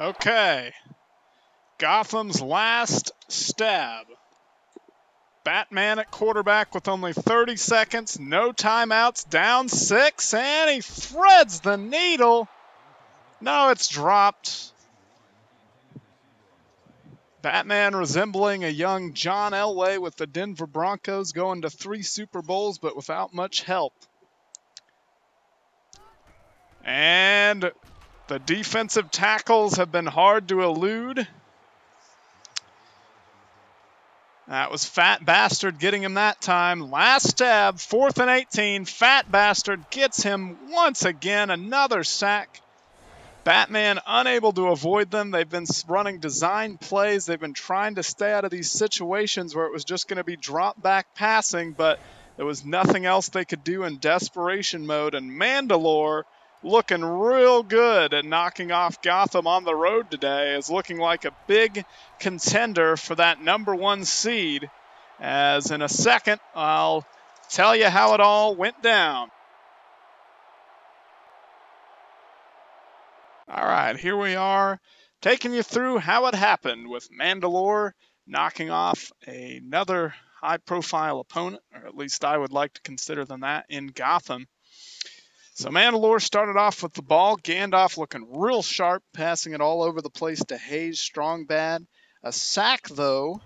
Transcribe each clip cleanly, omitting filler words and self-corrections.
Okay. Gotham's last stab. Batman at quarterback with only 30 seconds, no timeouts, down 6, and he threads the needle. No, it's dropped. Batman resembling a young John Elway with the Denver Broncos going to 3 Super Bowls but without much help. And the defensive tackles have been hard to elude. That was Fat Bastard getting him that time. Last stab, 4th and 18. Fat Bastard gets him once again. Another sack. Batman unable to avoid them. They've been running design plays. They've been trying to stay out of these situations where it was just going to be drop back passing, but there was nothing else they could do in desperation mode. And Mandalore, looking real good at knocking off Gotham on the road today, is looking like a big contender for that #1 seed. As in a second, I'll tell you how it all went down. All right, here we are, taking you through how it happened with Mandalore knocking off another high-profile opponent, or at least I would like to consider them that, in Gotham. So Mandalore started off with the ball. Gandalf looking real sharp, passing it all over the place to Hayes, strong bad. A sack, though,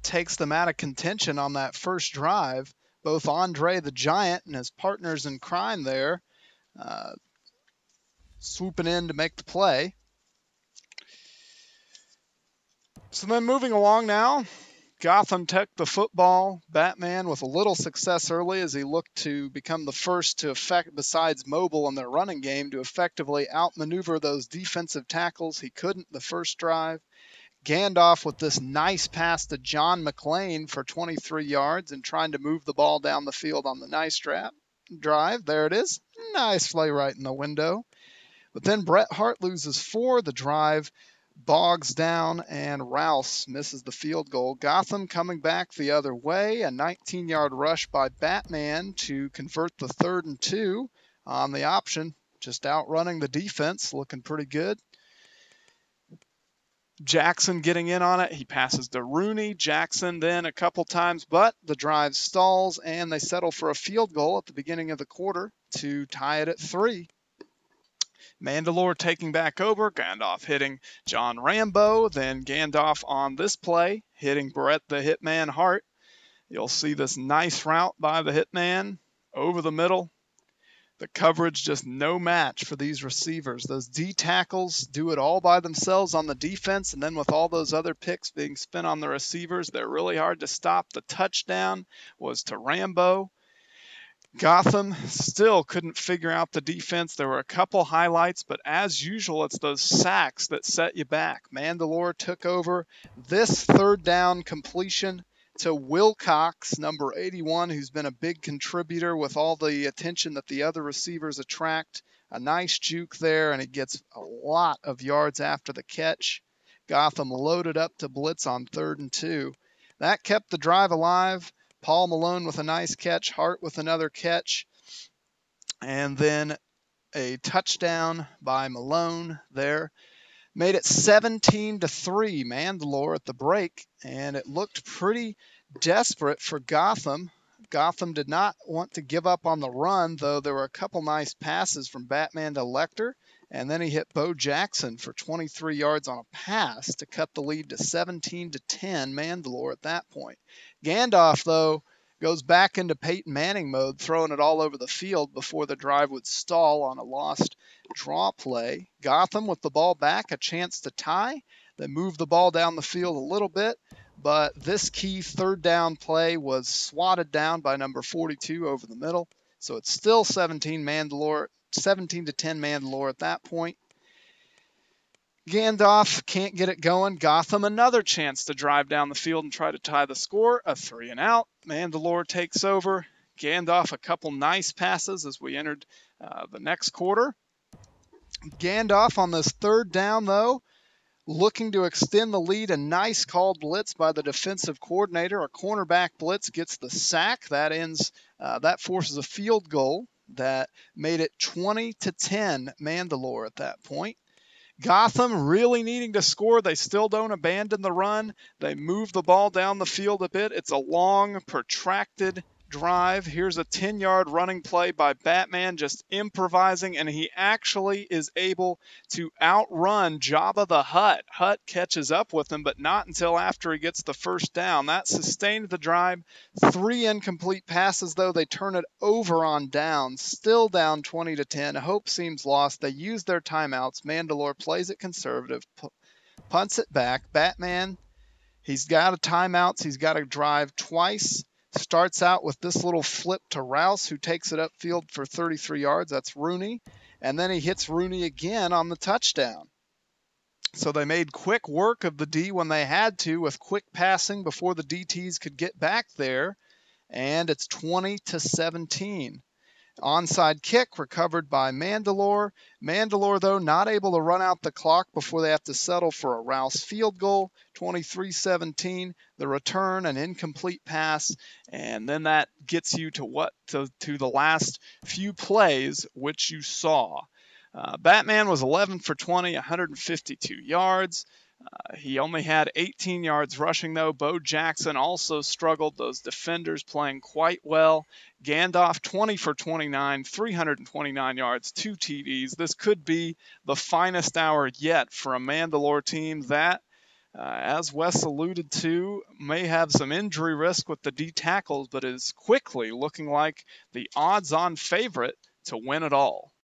takes them out of contention on that first drive. Both Andre the Giant and his partners in crime there swooping in to make the play. So then moving along now, Gotham took the football. Batman with a little success early as he looked to become the first to affect, besides mobile in their running game, to effectively outmaneuver those defensive tackles. He couldn't the first drive. Gandalf with this nice pass to John McClane for 23 yards and trying to move the ball down the field on the nice drive. There it is. Nice play right in the window. But then Bret Hart loses 4. The drive bogs down, and Rouse misses the field goal. Gotham coming back the other way. A 19-yard rush by Batman to convert the 3rd and 2 on the option. Just outrunning the defense, looking pretty good. Jackson getting in on it. He passes to Rooney. Jackson then a couple times, but the drive stalls, and they settle for a field goal at the beginning of the quarter to tie it at 3. Mandalore taking back over, Gandalf hitting John Rambo, then Gandalf on this play, hitting Bret the Hitman Hart. You'll see this nice route by the Hitman over the middle. The coverage just no match for these receivers. Those D tackles do it all by themselves on the defense, and then with all those other picks being spent on the receivers, they're really hard to stop. The touchdown was to Rambo. Gotham still couldn't figure out the defense. There were a couple highlights, but as usual, it's those sacks that set you back. Mandalore took over this 3rd down completion to Wilcox, number 81, who's been a big contributor with all the attention that the other receivers attract. A nice juke there, and he gets a lot of yards after the catch. Gotham loaded up to blitz on 3rd and 2. That kept the drive alive. Paul Malone with a nice catch, Hart with another catch, and then a touchdown by Malone there. Made it 17-3, Mandalore at the break, and it looked pretty desperate for Gotham. Gotham did not want to give up on the run, though there were a couple nice passes from Batman to Lecter, and then he hit Bo Jackson for 23 yards on a pass to cut the lead to 17-10 Mandalore at that point. Gandalf, though, goes back into Peyton Manning mode, throwing it all over the field before the drive would stall on a lost draw play. Gotham with the ball back, a chance to tie. They moved the ball down the field a little bit, but this key 3rd down play was swatted down by number 42 over the middle. So it's still 17-10 Mandalore at that point. Gandalf can't get it going. Gotham another chance to drive down the field and try to tie the score. A 3 and out. Mandalore takes over. Gandalf a couple nice passes as we entered the next quarter. Gandalf on this 3rd down, though, looking to extend the lead. A nice called blitz by the defensive coordinator. A cornerback blitz gets the sack. That forces a field goal that made it 20-10 Mandalore at that point. Gotham really needing to score. They still don't abandon the run. They move the ball down the field a bit. It's a long, protracted drive. Here's a 10-yard running play by Batman, just improvising, and he actually is able to outrun Jabba the Hutt. Hutt catches up with him, but not until after he gets the first down. That sustained the drive. 3 incomplete passes, though. They turn it over on downs. Still down 20-10. Hope seems lost. They use their timeouts. Mandalore plays it conservative, punts it back. Batman, he's got a timeouts. He's got to drive twice. Starts out with this little flip to Rouse, who takes it upfield for 33 yards. That's Rooney. And then he hits Rooney again on the touchdown. So they made quick work of the D when they had to, with quick passing before the DTs could get back there. And it's 20-17. Onside kick recovered by Mandalore. Mandalore, though, not able to run out the clock before they have to settle for a Rouse field goal. 23-17. The return, an incomplete pass, and then that gets you to the last few plays, which you saw. Batman was 11 for 20, 152 yards. He only had 18 yards rushing, though. Bo Jackson also struggled. Those defenders playing quite well. Gandalf, 20 for 29, 329 yards, 2 TDs. This could be the finest hour yet for a Mandalore team that, as Wes alluded to, may have some injury risk with the D tackles, but is quickly looking like the odds-on favorite to win it all.